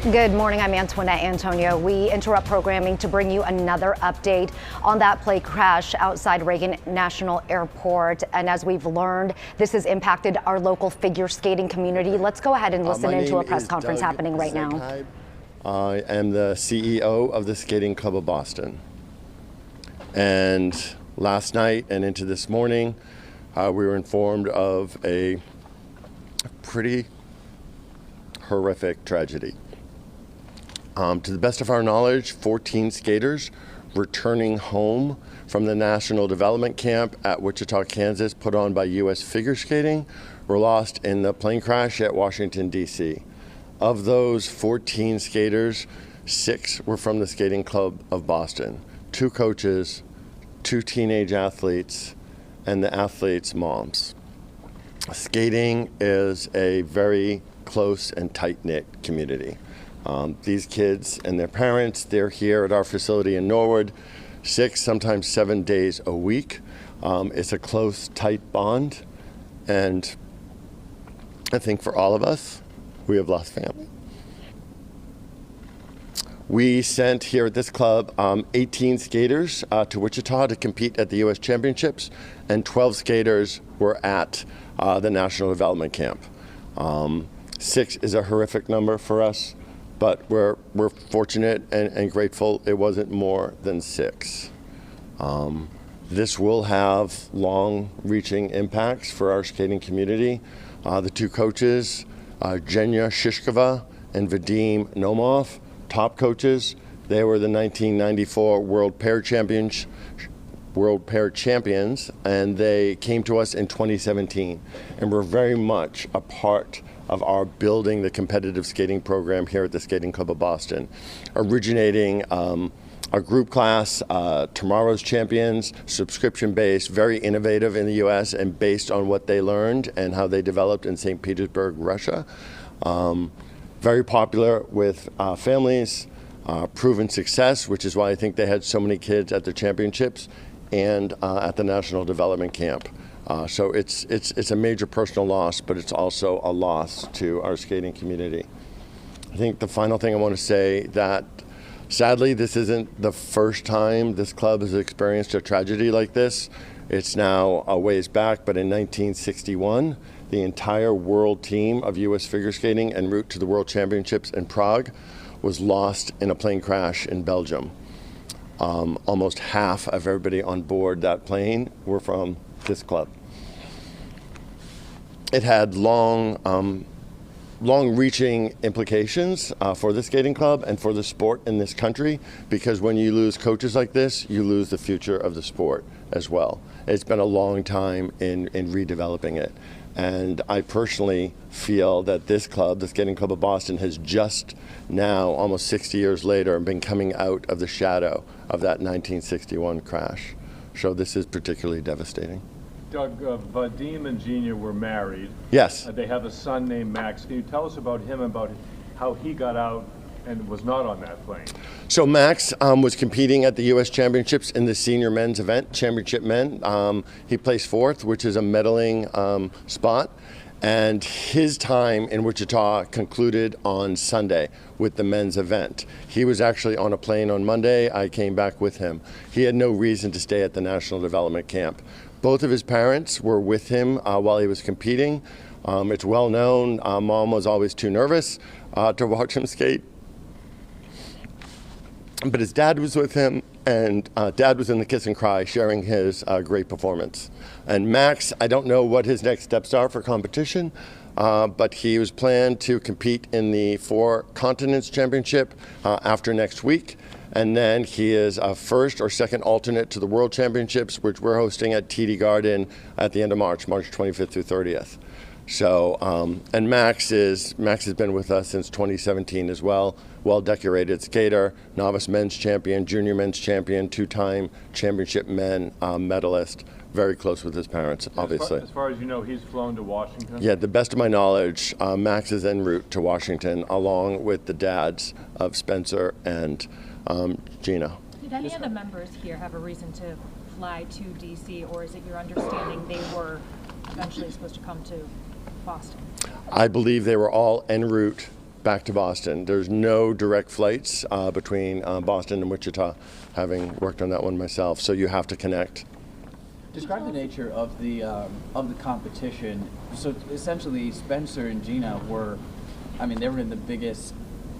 Good morning, I'm Antoinette Antonio. We interrupt programming to bring you another update on that plane crash outside Reagan National Airport. And as we've learned, this has impacted our local figure skating community. Let's go ahead and listen into a press conference happening right now. I am the CEO of the Skating Club of Boston. And last night and into this morning, we were informed of a pretty horrific tragedy. To the best of our knowledge, 14 skaters returning home from the National Development Camp at Wichita, Kansas, put on by U.S. Figure Skating, were lost in the plane crash at Washington, D.C. Of those 14 skaters, 6 were from the Skating Club of Boston. 2 coaches, 2 teenage athletes, and the athletes' moms. Skating is a very close and tight-knit community. These kids and their parents, they're here at our facility in Norwood 6, sometimes 7 days a week. It's a close, tight bond, and I think for all of us, we have lost family. We sent here at this club 18 skaters to Wichita to compete at the U.S. Championships, and 12 skaters were at the National Development Camp. 6 is a horrific number for us, but we're fortunate and grateful it wasn't more than 6. This will have long-reaching impacts for our skating community. The 2 coaches, Zhenya Shishkova and Vadim Nomov, top coaches. They were the 1994 World Pair Champions, and they came to us in 2017, and were very much a part of our building the competitive skating program here at the Skating Club of Boston, originating a group class, Tomorrow's Champions, subscription-based, very innovative in the U.S. and based on what they learned and how they developed in St. Petersburg, Russia. Very popular with families, proven success, which is why I think they had so many kids at the championships and at the National Development Camp. So it's a major personal loss, but it's also a loss to our skating community. I think the final thing I want to say that sadly this isn't the first time this club has experienced a tragedy like this. It's now a ways back, but in 1961, the entire world team of U.S. figure skating en route to the World Championships in Prague was lost in a plane crash in Belgium. Almost half of everybody on board that plane were from this club. It had long-reaching implications for the skating club and for the sport in this country, because when you lose coaches like this, you lose the future of the sport as well. It's been a long time in redeveloping it. And I personally feel that this club, the Skating Club of Boston, has just now, almost 60 years later, been coming out of the shadow of that 1961 crash. So this is particularly devastating. Doug, Vadim and Zhenya were married. Yes. They have a son named Max. Can you tell us about him, about how he got out and was not on that plane? So Max was competing at the U.S. Championships in the senior men's event, Championship Men. He placed 4th, which is a medaling spot. And his time in Wichita concluded on Sunday with the men's event. He was actually on a plane on Monday. I came back with him. He had no reason to stay at the National Development Camp. Both of his parents were with him while he was competing. It's well known, Mom was always too nervous to watch him skate. But his dad was with him, and Dad was in the kiss and cry, sharing his great performance. And Max, I don't know what his next steps are for competition, but he was planned to compete in the 4 Continents Championship after next week. And then he is a first or second alternate to the World Championships, which we're hosting at TD Garden at the end of March 25th through 30th. So, and Max has been with us since 2017 as well. Well-decorated skater, novice men's champion, junior men's champion, 2-time championship men medalist. Very close with his parents, obviously. As far as you know, he's flown to Washington? Yeah, the best of my knowledge, Max is en route to Washington, along with the dads of Spencer and Gina. Did any of the members here have a reason to fly to D.C., or is it your understanding they were eventually supposed to come to Boston? I believe they were all en route back to Boston. There's no direct flights between Boston and Wichita, having worked on that one myself, so you have to connect. Describe the nature of the competition. So essentially, Spencer and Gina were in the biggest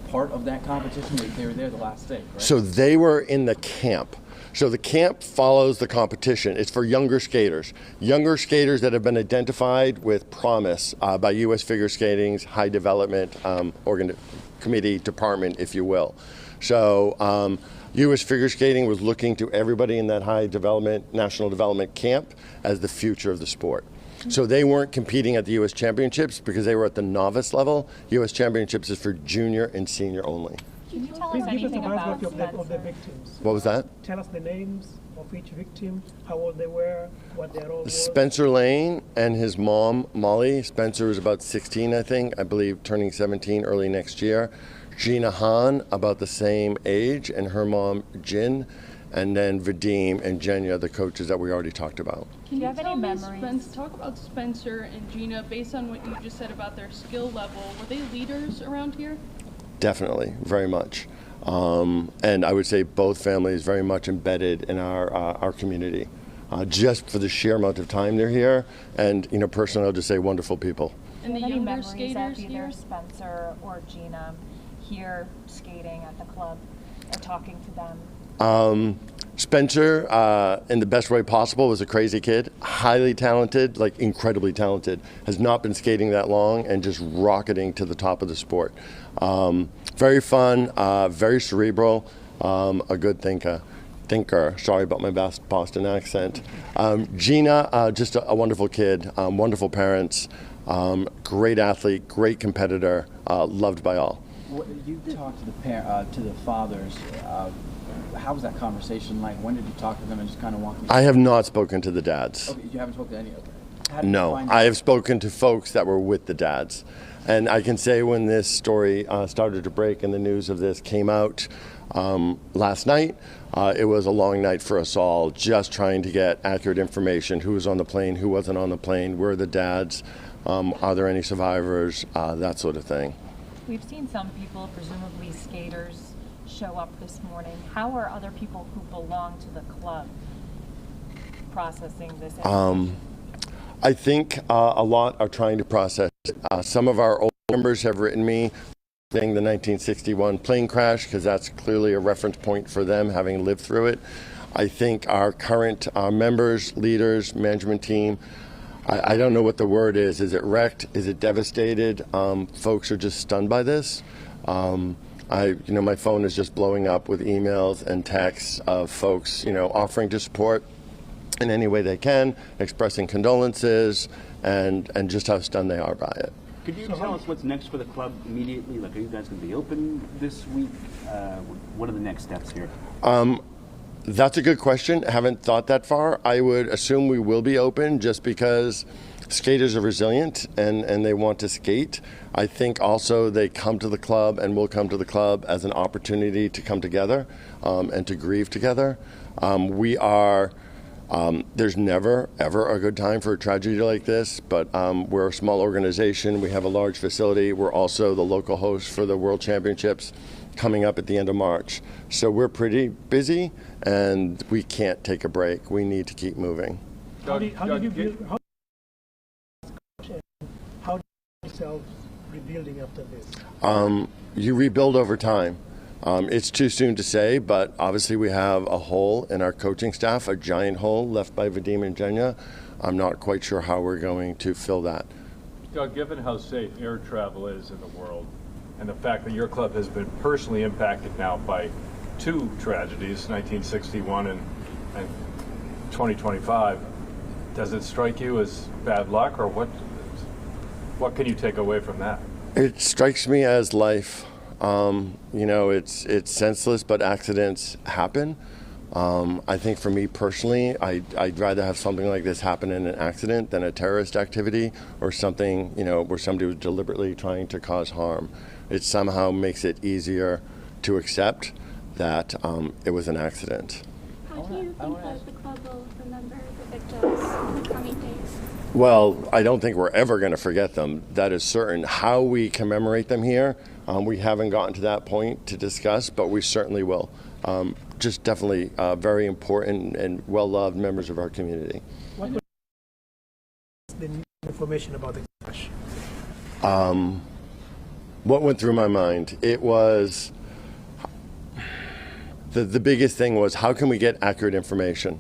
part of that competition. They were there the last day, right? So they were in the camp. So the camp follows the competition. It's for younger skaters that have been identified with promise by U.S. Figure Skating's High Development Committee Department, if you will. So U.S. Figure Skating was looking to everybody in that High Development, National Development camp as the future of the sport. So they weren't competing at the U.S. Championships because they were at the novice level. U.S. Championships is for junior and senior only. Can you tell us Please give us a anything about biography of the Spencer? victims. What was that? Tell us the names of each victim, how old they were, what their role was. Spencer Lane and his mom, Molly. Spencer was about 16, I believe, turning 17 early next year. Gina Hahn, about the same age, and her mom, Jin. And then Vadim and Jenya, the coaches that we already talked about. Do you have any tell me, memories? talk about Spencer and Gina, based on what you just said about their skill level. Were they leaders around here? Definitely, very much. And I would say both families very much embedded in our community. Just for the sheer amount of time they're here, and personally, I'll just say wonderful people. And the Do you have any younger memories skaters of either here? Spencer or Gina here skating at the club or talking to them? Spencer, in the best way possible, was a crazy kid, highly talented, like incredibly talented, has not been skating that long and just rocketing to the top of the sport. Very fun, very cerebral, a good thinker. Sorry about my Boston accent. Gina, just a wonderful kid, wonderful parents, great athlete, great competitor, loved by all. You talked to the fathers. How was that conversation like? When did you talk to them and just kind of walk me through? I have not spoken to the dads. Okay, you haven't spoken to any of them. How did you No, find I out? have spoken to folks that were with the dads. And I can say when this story started to break and the news of this came out last night, it was a long night for us all, just trying to get accurate information. Who was on the plane, who wasn't on the plane, where are the dads, are there any survivors, that sort of thing. We've seen some people, presumably skaters, show up this morning. How are other people who belong to the club processing this information? I think a lot are trying to process it. Some of our old members have written me saying the 1961 plane crash, because that's clearly a reference point for them, having lived through it. I think our current members, leaders, management team, I don't know what the word is. Is it wrecked? Is it devastated? Folks are just stunned by this. My phone is just blowing up with emails and texts of folks, offering to support in any way they can, expressing condolences, and just how stunned they are by it. Could you tell us what's next for the club immediately? Like, are you guys going to be open this week? What are the next steps here? That's a good question. I haven't thought that far. I would assume we will be open just because skaters are resilient and they want to skate. I think also they come to the club and will come to the club as an opportunity to come together and to grieve together. There's never, ever a good time for a tragedy like this, but we're a small organization. We have a large facility. We're also the local host for the World Championships coming up at the end of March. So we're pretty busy, and we can't take a break. We need to keep moving. How did you build yourself rebuilding after this? You rebuild over time. It's too soon to say, but obviously we have a hole in our coaching staff, a giant hole left by Vadim and Jenya. I'm not quite sure how we're going to fill that. Doug, given how safe air travel is in the world, and the fact that your club has been personally impacted now by two tragedies, 1961 and 2025, does it strike you as bad luck, or what can you take away from that? It strikes me as life. It's senseless, but accidents happen. I think for me personally, I'd rather have something like this happen in an accident than a terrorist activity or something, where somebody was deliberately trying to cause harm. It somehow makes it easier to accept that it was an accident. How do you think that the club will remember the victims in the coming days? Well, I don't think we're ever going to forget them. That is certain. How we commemorate them here, we haven't gotten to that point to discuss, but we certainly will. Just definitely very important and well-loved members of our community. What was the information about the crash? What went through my mind? It was the biggest thing was how can we get accurate information?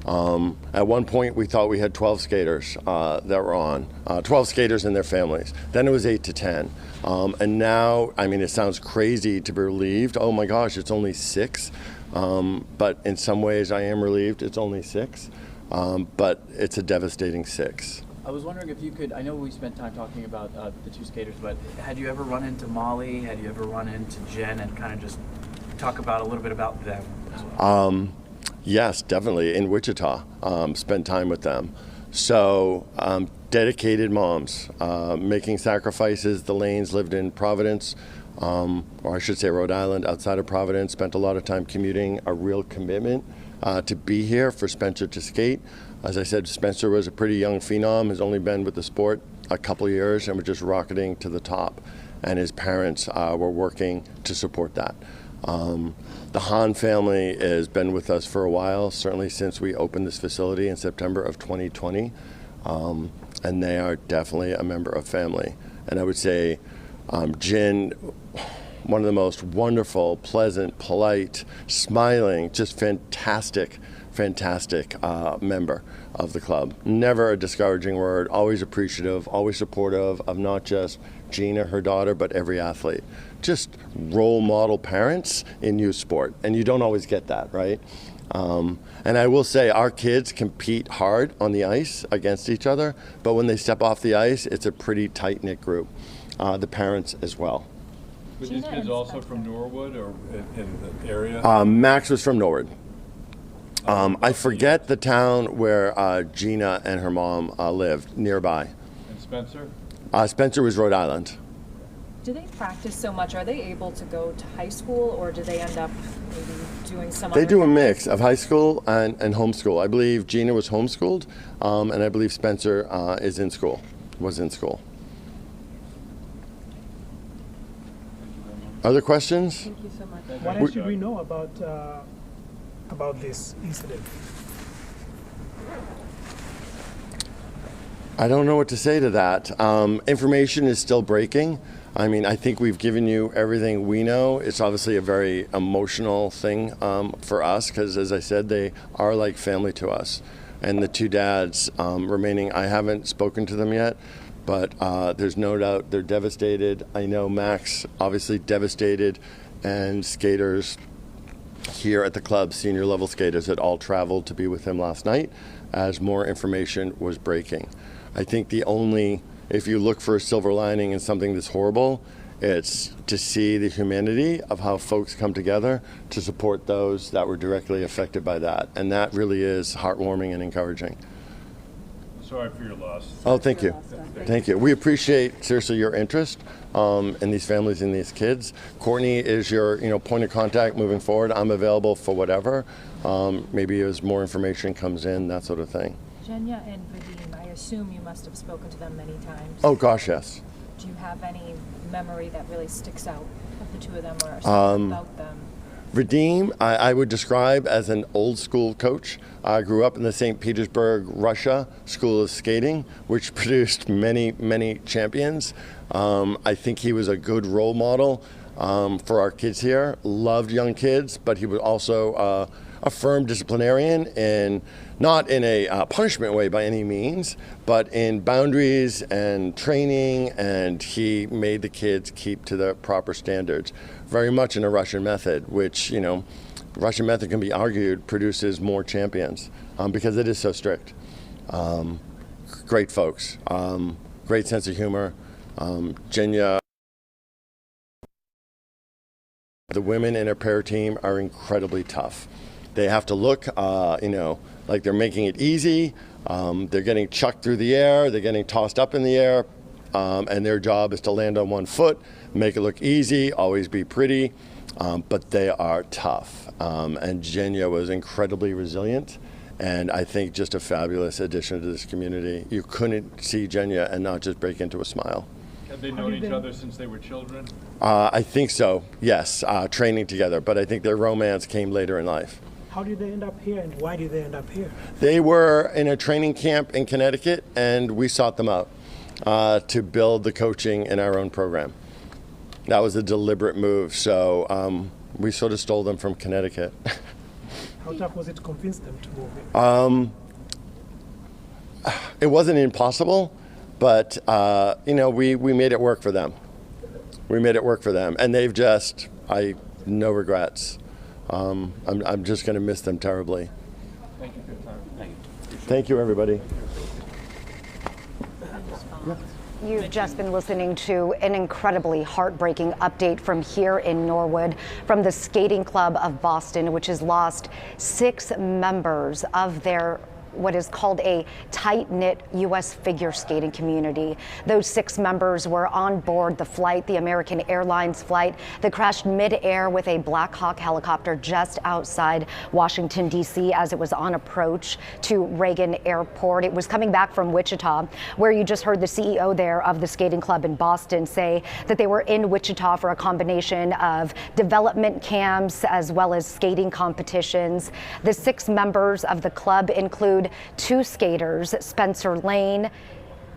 At one point, we thought we had 12 skaters that were on, 12 skaters and their families. Then it was 8 to 10. And now, I mean, it sounds crazy to be relieved. Oh my gosh, it's only 6. But in some ways, I am relieved it's only 6. But it's a devastating 6. I was wondering if you could, I know we spent time talking about the 2 skaters, but had you ever run into Molly? Had you ever run into Jen and kind of just talk about a little bit about them as well? Yes, definitely. In Wichita, spent time with them. So dedicated moms, making sacrifices. The Lanes lived in Providence, or I should say Rhode Island, outside of Providence, spent a lot of time commuting, a real commitment to be here for Spencer to skate. As I said, Spencer was a pretty young phenom, has only been with the sport a couple of years and was just rocketing to the top. And his parents were working to support that. The Hahn family has been with us for a while, certainly since we opened this facility in September of 2020. And they are definitely a member of family. And I would say Jen, one of the most wonderful, pleasant, polite, smiling, just fantastic member of the club. Never a discouraging word, always appreciative, always supportive of not just Gina, her daughter, but every athlete. Just role model parents in youth sport, and you don't always get that, right? And I will say our kids compete hard on the ice against each other, but when they step off the ice, it's a pretty tight-knit group. The parents as well. Were these kids also from Norwood or in the area? Max was from Norwood. I forget the town where Gina and her mom lived, nearby. And Spencer? Spencer was Rhode Island. Do they practice so much? Are they able to go to high school, or do they end up maybe doing some They other do a things? mix of high school and homeschool. I believe Gina was homeschooled, and I believe Spencer was in school. Other questions? Thank you so much. What else should we know about this incident? I don't know what to say to that. Information is still breaking. I mean, I think we've given you everything we know. It's obviously a very emotional thing for us because, as I said, they are like family to us. And the 2 dads remaining, I haven't spoken to them yet, but there's no doubt they're devastated. I know Max, obviously devastated, and skaters here at the club, senior level skaters, had all traveled to be with him last night as more information was breaking. I think if you look for a silver lining in something that's horrible, it's to see the humanity of how folks come together to support those that were directly affected by that. And that really is heartwarming and encouraging. Sorry for your loss. Oh, thank you. Thank you. We appreciate, seriously, your interest in these families and these kids. Courtney is your point of contact moving forward. I'm available for whatever. Maybe as more information comes in, that sort of thing. Jenya and Vadim, I assume you must have spoken to them many times. Oh, gosh, yes. Do you have any memory that really sticks out of the 2 of them, or something about them? Vadim, I would describe as an old school coach. I grew up in the St. Petersburg, Russia School of Skating, which produced many, many champions. I think he was a good role model for our kids here. Loved young kids, but he was also a firm disciplinarian, and not in a punishment way by any means, but in boundaries and training, and he made the kids keep to the proper standards. Very much in a Russian method, which, Russian method can be argued produces more champions because it is so strict. Great folks, great sense of humor. Jenya, the women in her pair team are incredibly tough. They have to look, like they're making it easy. They're getting chucked through the air. They're getting tossed up in the air. And their job is to land on one foot, make it look easy, always be pretty. But they are tough. And Jenya was incredibly resilient and I think just a fabulous addition to this community. You couldn't see Jenya and not just break into a smile. Have they known each other since they were children? I think so, yes, training together, but I think their romance came later in life. How did they end up here, and why did they end up here? They were in a training camp in Connecticut, and we sought them out to build the coaching in our own program. That was a deliberate move, so we sort of stole them from Connecticut. How tough was it to convince them to move in? It wasn't impossible, but we made it work for them. We made it work for them, and they've just, no regrets. I'm just going to miss them terribly. Thank you for your time. Thank you. Thank you, everybody. You've just been listening to an incredibly heartbreaking update from here in Norwood, from the Skating Club of Boston, which has lost 6 members of their what is called a tight-knit U.S. figure skating community. Those 6 members were on board the flight, the American Airlines flight, that crashed mid-air with a Black Hawk helicopter just outside Washington, D.C. as it was on approach to Reagan Airport. It was coming back from Wichita, where you just heard the CEO there of the skating club in Boston say that they were in Wichita for a combination of development camps as well as skating competitions. The 6 members of the club include 2 skaters, Spencer Lane,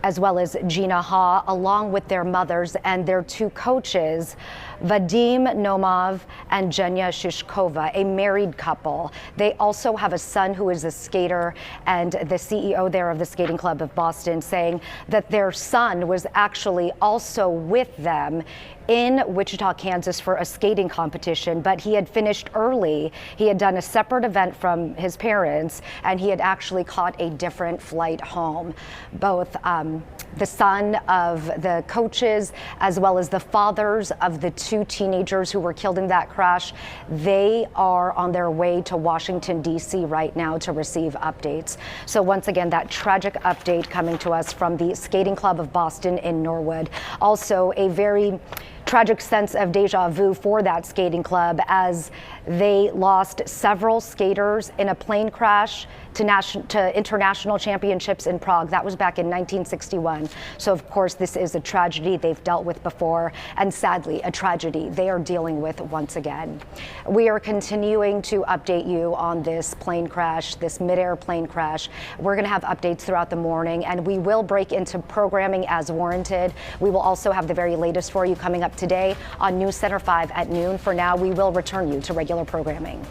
as well as Gina Ha, along with their mothers and their 2 coaches, Vadim Nomov and Jenya Shishkova, a married couple. They also have a son who is a skater, and the CEO there of the Skating Club of Boston saying that their son was actually also with them in Wichita, Kansas for a skating competition, but he had finished early. He had done a separate event from his parents, and he had actually caught a different flight home. Both the son of the coaches as well as the fathers of the 2 teenagers who were killed in that crash, they are on their way to Washington, D.C. right now to receive updates. So once again, that tragic update coming to us from the Skating Club of Boston in Norwood. Also a very tragic sense of deja vu for that skating club as they lost several skaters in a plane crash to international championships in Prague. That was back in 1961. So of course this is a tragedy they've dealt with before, and sadly a tragedy they are dealing with once again. We are continuing to update you on this plane crash, this mid-air plane crash. We're going to have updates throughout the morning, and we will break into programming as warranted. We will also have the very latest for you coming up today on News Center 5 at noon. For now, we will return you to regular programming.